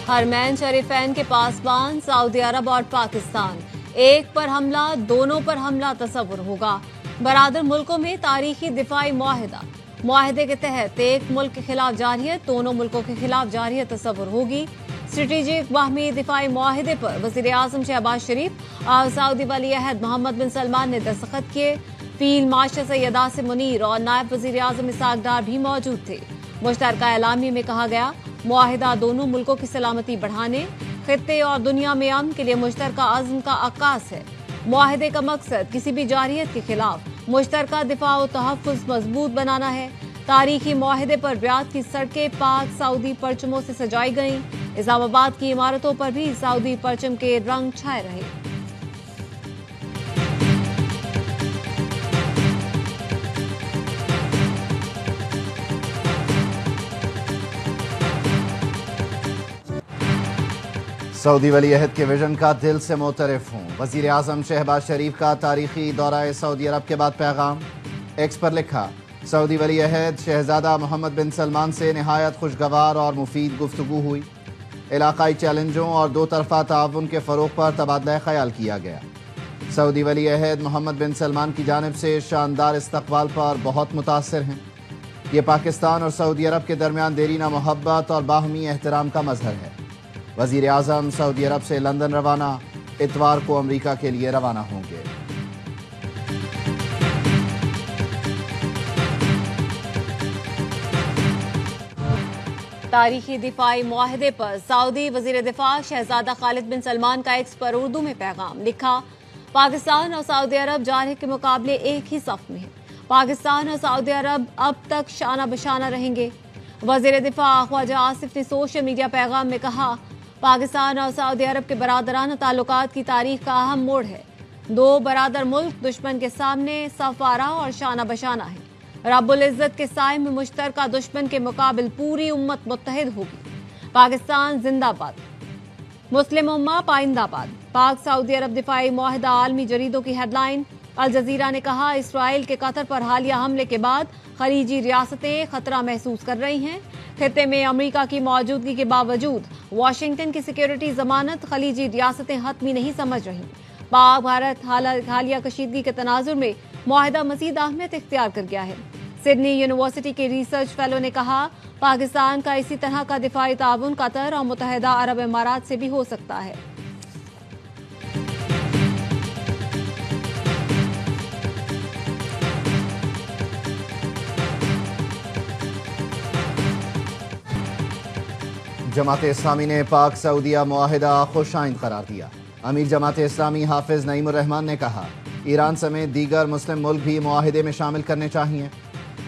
حرمین شریفین کے پاسبان سعودی عرب اور پاکستان، ایک پر حملہ دونوں پر حملہ تصور ہوگا۔ برادر ملکوں میں تاریخی دفاعی معاہدہ، معاہدے کے تحت ایک ملک کے خلاف جارحیت دونوں ملکوں کے خلاف جارحیت تصور ہوگی۔ اسٹریٹجک باہمی دفاعی معاہدے پر وزیر اعظم شہباز شریف اور سعودی ولی عہد محمد بن سلمان نے دستخط کیے۔ فیلڈ مارشل سید عاصم منیر اور نائب وزیر اعظم اسحاق ڈار بھی موجود تھے۔ مشترکہ اعلامیے میں کہا گیا، معاہدہ دونوں ملکوں کی سلامتی بڑھانے، خطے اور دنیا میں امن کے لیے مشترکہ عزم کا عکاس ہے۔ معاہدے کا مقصد کسی بھی جارحیت کے خلاف مشترکہ دفاع و تحفظ مضبوط بنانا ہے۔ تاریخی معاہدے پر ریاض کی سڑکیں پاک سعودی پرچموں سے سجائی گئیں۔ اسلام آباد کی عمارتوں پر بھی سعودی پرچم کے رنگ چھائے رہے۔ سعودی ولی عہد کے ویژن کا دل سے معترف ہوں، وزیر اعظم شہباز شریف کا تاریخی دورہ سعودی عرب کے بعد پیغام۔ ایکس پر لکھا، سعودی ولی عہد شہزادہ محمد بن سلمان سے نہایت خوشگوار اور مفید گفتگو ہوئی۔ علاقائی چیلنجوں اور دو طرفہ تعاون کے فروغ پر تبادلہ خیال کیا گیا۔ سعودی ولی عہد محمد بن سلمان کی جانب سے شاندار استقبال پر بہت متاثر ہیں۔ یہ پاکستان اور سعودی عرب کے درمیان دیرینہ محبت اور باہمی احترام کا مظہر ہے۔ وزیر اعظم سعودی عرب سے لندن روانہ، اتوار کو امریکہ کے لیے روانہ ہوں گے۔ تاریخی دفاعی معاہدے پر سعودی وزیر دفاع شہزادہ خالد بن سلمان کا ایکس پر اردو میں پیغام لکھا، پاکستان اور سعودی عرب جارحیت کے مقابلے ایک ہی صف میں ہیں۔ پاکستان اور سعودی عرب اب تک شانہ بشانہ رہیں گے۔ وزیر دفاع خواجہ آصف نے سوشل میڈیا پیغام میں کہا، پاکستان اور سعودی عرب کے برادرانہ تعلقات کی تاریخ کا اہم موڑ ہے۔ دو برادر ملک دشمن کے سامنے صف آرا اور شانہ بشانہ ہیں۔ رب العزت کے سائے میں مشترکہ دشمن کے مقابل پوری امت متحد ہوگی۔ پاکستان زندہ باد، مسلم امہ پائندہ باد۔ پاک سعودی عرب دفاعی معاہدہ عالمی جریدوں کی ہیڈ لائن۔ الجزیرہ نے کہا، اسرائیل کے قطر پر حالیہ حملے کے بعد خلیجی ریاستیں خطرہ محسوس کر رہی ہیں۔ خطے میں امریکہ کی موجودگی کے باوجود واشنگٹن کی سیکیورٹی ضمانت خلیجی ریاستیں حتمی نہیں سمجھ رہی۔ پاک بھارت حالیہ کشیدگی کے تناظر میں معاہدہ مزید اہمیت اختیار کر گیا ہے۔ سڈنی یونیورسٹی کے ریسرچ فیلو نے کہا، پاکستان کا اسی طرح کا دفاعی تعاون قطر اور متحدہ عرب امارات سے بھی ہو سکتا ہے۔ جماعت اسلامی نے پاک سعودیہ معاہدہ خوش آئند قرار دیا۔ امیر جماعت اسلامی حافظ نعیم الرحمان نے کہا، ایران سمیت دیگر مسلم ملک بھی معاہدے میں شامل کرنے چاہیے۔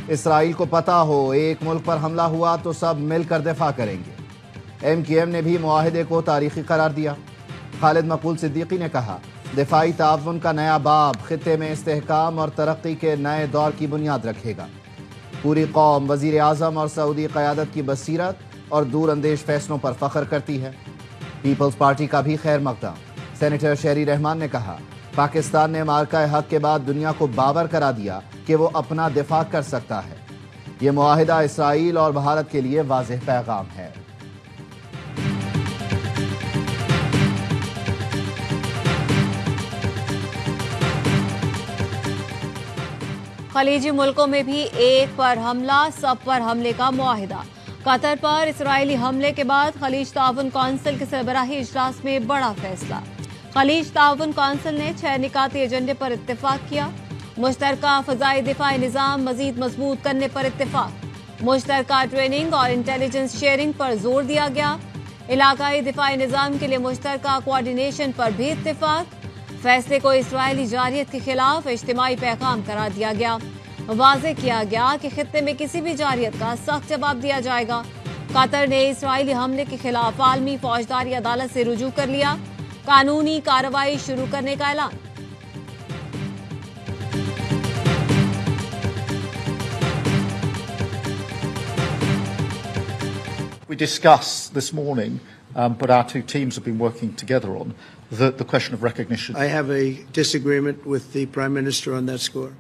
اسرائیل کو پتہ ہو ایک ملک پر حملہ ہوا تو سب مل کر دفاع کریں گے۔ MQM نے بھی معاہدے کو تاریخی قرار دیا۔ خالد مقبول صدیقی نے کہا، دفاعی تعاون کا نیا باب خطے میں استحکام اور ترقی کے نئے دور کی بنیاد رکھے گا۔ پوری قوم وزیر اعظم اور سعودی قیادت کی بصیرت اور دور اندیش فیصلوں پر فخر کرتی ہے۔ پیپلز پارٹی کا بھی خیر مقدم۔ سینیٹر شہری رحمان نے کہا، پاکستان نے معرکہ حق کے بعد دنیا کو باور کرا دیا کہ وہ اپنا دفاع کر سکتا ہے۔ یہ معاہدہ اسرائیل اور بھارت کے لیے واضح پیغام ہے۔ خلیجی ملکوں میں بھی ایک پر حملہ سب پر حملے کا معاہدہ۔ قطر پر اسرائیلی حملے کے بعد خلیج تعاون کونسل کے سربراہی اجلاس میں بڑا فیصلہ۔ خلیج تعاون کونسل نے 6 نکاتی ایجنڈے پر اتفاق کیا۔ مشترکہ فضائی دفاعی نظام مزید مضبوط کرنے پر اتفاق۔ مشترکہ ٹریننگ اور انٹیلیجنس شیئرنگ پر زور دیا گیا۔ علاقائی دفاعی نظام کے لیے مشترکہ کوارڈینیشن پر بھی اتفاق۔ فیصلے کو اسرائیلی جارحیت کے خلاف اجتماعی پیغام قرار دیا گیا۔ واضح کیا گیا کہ خطے میں کسی بھی جارحیت کا سخت جواب دیا جائے گا۔ قطر نے اسرائیلی حملے کے خلاف عالمی فوجداری عدالت سے رجوع کر لیا۔ قانونی کارروائی شروع کرنے کا اعلان۔ We discussed this morning, but our two teams have been working together on the question of recognition. I have a disagreement with the Prime Minister on that score.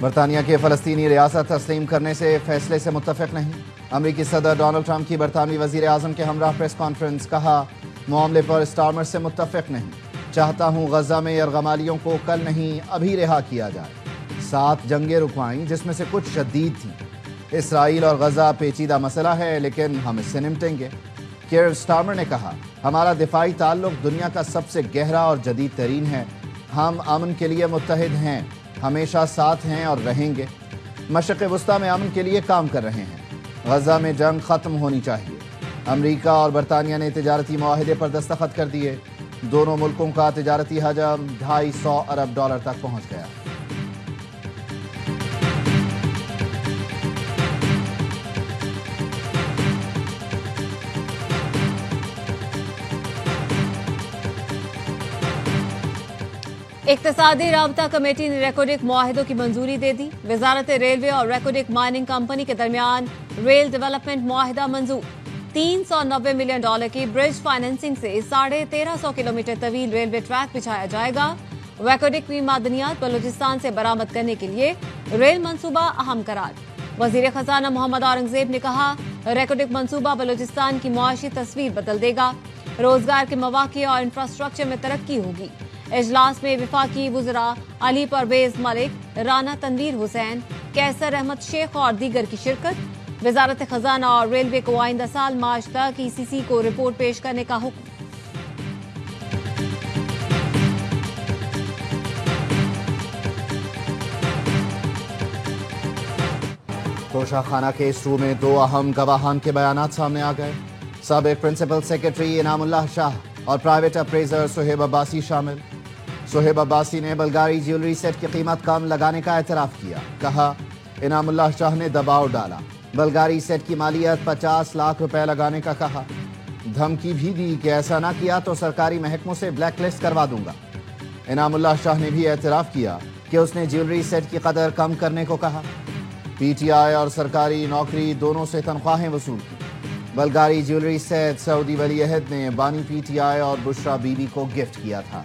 برطانیہ کے فلسطینی ریاست تسلیم کرنے سے فیصلے سے متفق نہیں۔ امریکی صدر ڈونلڈ ٹرمپ کی برطانوی وزیر اعظم کے ہمراہ پریس کانفرنس، کہا معاملے پر سٹارمر سے متفق نہیں، چاہتا ہوں غزہ میں یرغمالیوں کو کل نہیں ابھی رہا کیا جائے۔ 7 جنگیں رکوائیں جس میں سے کچھ شدید تھیں۔ اسرائیل اور غزہ پیچیدہ مسئلہ ہے لیکن ہم اس سے نمٹیں گے۔ کیئر سٹارمر نے کہا ہمارا دفاعی تعلق دنیا کا سب سے گہرا اور جدید ترین ہے، ہم امن کے لیے متحد ہیں، ہمیشہ ساتھ ہیں اور رہیں گے، مشرق وسطیٰ میں امن کے لیے کام کر رہے ہیں، غزہ میں جنگ ختم ہونی چاہیے۔ امریکہ اور برطانیہ نے تجارتی معاہدے پر دستخط کر دیے، دونوں ملکوں کا تجارتی حجم $250 ارب تک پہنچ گیا۔ اقتصادی رابطہ کمیٹی نے ریکوڈک معاہدوں کی منظوری دے دی۔ وزارت ریلوے اور ریکوڈک مائننگ کمپنی کے درمیان ریل ڈیولپمنٹ معاہدہ منظور۔ $390 ملین کی برج فائننسنگ سے 1350 کلومیٹر طویل ریلوے ٹریک بچھایا جائے گا۔ ریکوڈک کی معدنیات بلوچستان سے برآمد کرنے کے لیے ریل منصوبہ اہم قرار۔ وزیر خزانہ محمد اورنگزیب نے کہا ریکوڈک منصوبہ بلوچستان کی معاشی تصویر بدل دے گا، روزگار کے مواقع اور انفراسٹرکچر میں ترقی ہوگی۔ اجلاس میں وفاقی وزراء علی پرویز ملک، رانا تنویر حسین، کیسر احمد شیخ اور دیگر کی شرکت۔ وزارت خزانہ اور ریلوے کو آئندہ سال مارچ تک ECC کو رپورٹ پیش کرنے کا حکم۔ توشہ خانہ کیس 2 میں 2 اہم گواہان کے بیانات سامنے آ گئے۔ سابق پرنسپل سیکرٹری انعام اللہ شاہ اور پرائیویٹ اپریزر سہیب عباسی شامل۔ سہیب عباسی نے بلغاری جیولری سیٹ کی قیمت کم لگانے کا اعتراف کیا، کہا انعام اللہ شاہ نے دباؤ ڈالا، بلغاری سیٹ کی مالیت 50 لاکھ روپے لگانے کا کہا، دھمکی بھی دی کہ ایسا نہ کیا تو سرکاری محکموں سے بلیک لسٹ کروا دوں گا۔ انعام اللہ شاہ نے بھی اعتراف کیا کہ اس نے جیولری سیٹ کی قدر کم کرنے کو کہا۔ PTI اور سرکاری نوکری دونوں سے تنخواہیں وصول کی۔ بلغاری جیولری سیٹ سعودی ولی عہد نے بانی PTI اور بشرا بی بی کو گفٹ کیا تھا۔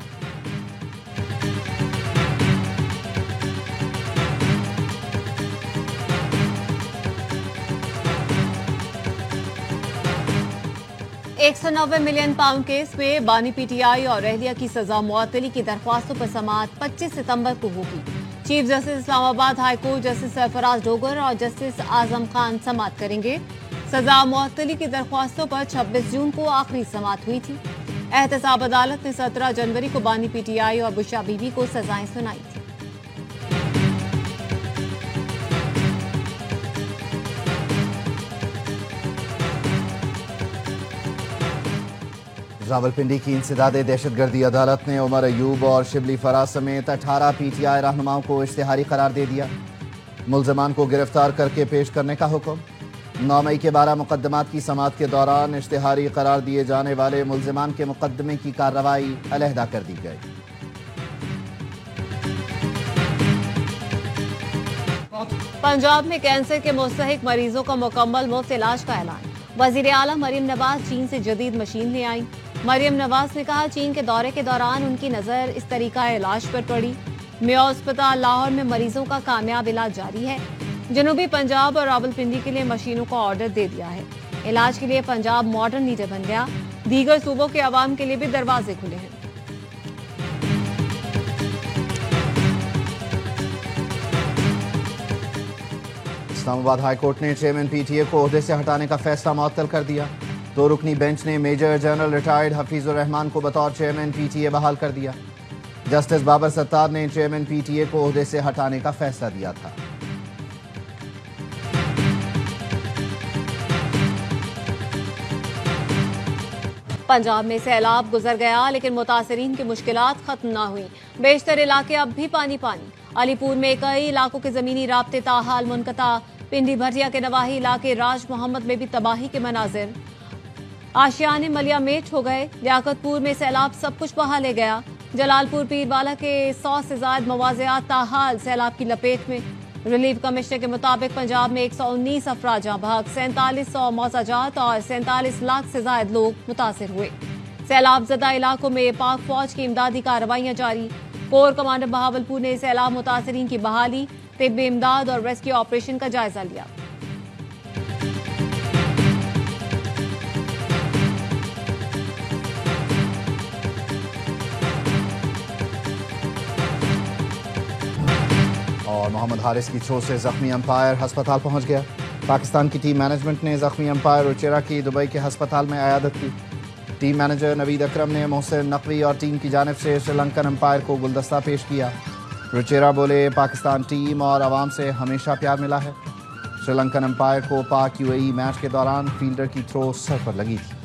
£190 ملین کیس میں بانی PTI اور اہلیہ کی سزا معطلی کی درخواستوں پر سماعت 25 ستمبر کو ہوگی۔ چیف جسٹس اسلام آباد ہائی کورٹ جسٹس سرفراز ڈوگر اور جسٹس اعظم خان سماعت کریں گے۔ سزا معطلی کی درخواستوں پر 26 جون کو آخری سماعت ہوئی تھی۔ احتساب عدالت نے 17 جنوری کو بانی PTI اور بشرا بی بی کو سزائیں سنائی تھی۔ راولپنڈی کی انسداد دہشت گردی عدالت نے عمر ایوب اور شبلی فراز سمیت 18 PTI رہنماؤں کو اشتہاری قرار دے دیا۔ ملزمان کو گرفتار کر کے پیش کرنے کا حکم۔ 9 مئی کے 12 مقدمات کی سماعت کے دوران اشتہاری قرار دیے جانے والے ملزمان کے مقدمے کی کارروائی علیحدہ کر دی گئی۔ پنجاب میں کینسر کے مستحق مریضوں کا مکمل مفت علاج کا اعلان۔ وزیر اعلیٰ مریم نواز چین سے جدید مشین لے آئیں۔ مریم نواز نے کہا چین کے دورے کے دوران ان کی نظر اس طریقہ علاج پر پڑی۔ میو اسپتال لاہور میں مریضوں کا کامیاب علاج جاری ہے۔ جنوبی پنجاب اور راولپنڈی کے لیے مشینوں کا آرڈر دے دیا ہے۔ علاج کے لیے پنجاب ماڈرن لیڈر بن گیا۔ دیگر صوبوں کے عوام کے لیے بھی دروازے کھلے ہیں۔ اسلام آباد ہائی کورٹ نے چیئرمین PTA کو عہدے سے ہٹانے کا فیصلہ معطل کر دیا۔ 2 رکنی بینچ نے میجر جنرل ریٹائرڈ حفیظ الرحمان کو بطور چیئرمین PTA بحال کر دیا۔ جسٹس بابر ستار نے چیئرمین PTA کو عہدے سے ہٹانے کا فیصلہ دیا تھا۔ پنجاب میں سیلاب گزر گیا لیکن متاثرین کی مشکلات ختم نہ ہوئی۔ بیشتر علاقے اب بھی پانی پانی۔ علی پور میں کئی علاقوں کے زمینی رابطے تاحال منقطع۔ پنڈی بھٹیا کے نواحی علاقے راج محمد میں بھی تباہی کے مناظر۔ آشیانے ملیا میٹ ہو گئے۔ لیاقت پور میں سیلاب سب کچھ بہا لے گیا۔ جلال پور پیروالا کے 100 سے زائد مواضعات تاحال سیلاب کی لپیٹ میں۔ ریلیف کمشنر کے مطابق پنجاب میں 119 افراد جاں بحق، 4700 موضع جات اور 47 لاکھ سے زائد لوگ متاثر ہوئے۔ سیلاب زدہ علاقوں میں پاک فوج کی امدادی کارروائیاں جاری۔ کور کمانڈر بہاولپور نے سیلاب متاثرین کی بحالی، طبی امداد اور ریسکیو آپریشن کا جائزہ لیا۔ اور محمد حارث کی تھرو سے زخمی امپائر ہسپتال پہنچ گیا۔ پاکستان کی ٹیم مینجمنٹ نے زخمی امپائر روچیرا کی دبئی کے ہسپتال میں عیادت کی۔ ٹیم مینیجر نوید اکرم نے محسن نقوی اور ٹیم کی جانب سے سری لنکن امپائر کو گلدستہ پیش کیا۔ روچیرا بولے، پاکستان ٹیم اور عوام سے ہمیشہ پیار ملا ہے۔ سری لنکن امپائر کو پاک UAE میچ کے دوران فیلڈر کی تھرو سر پر لگی تھی۔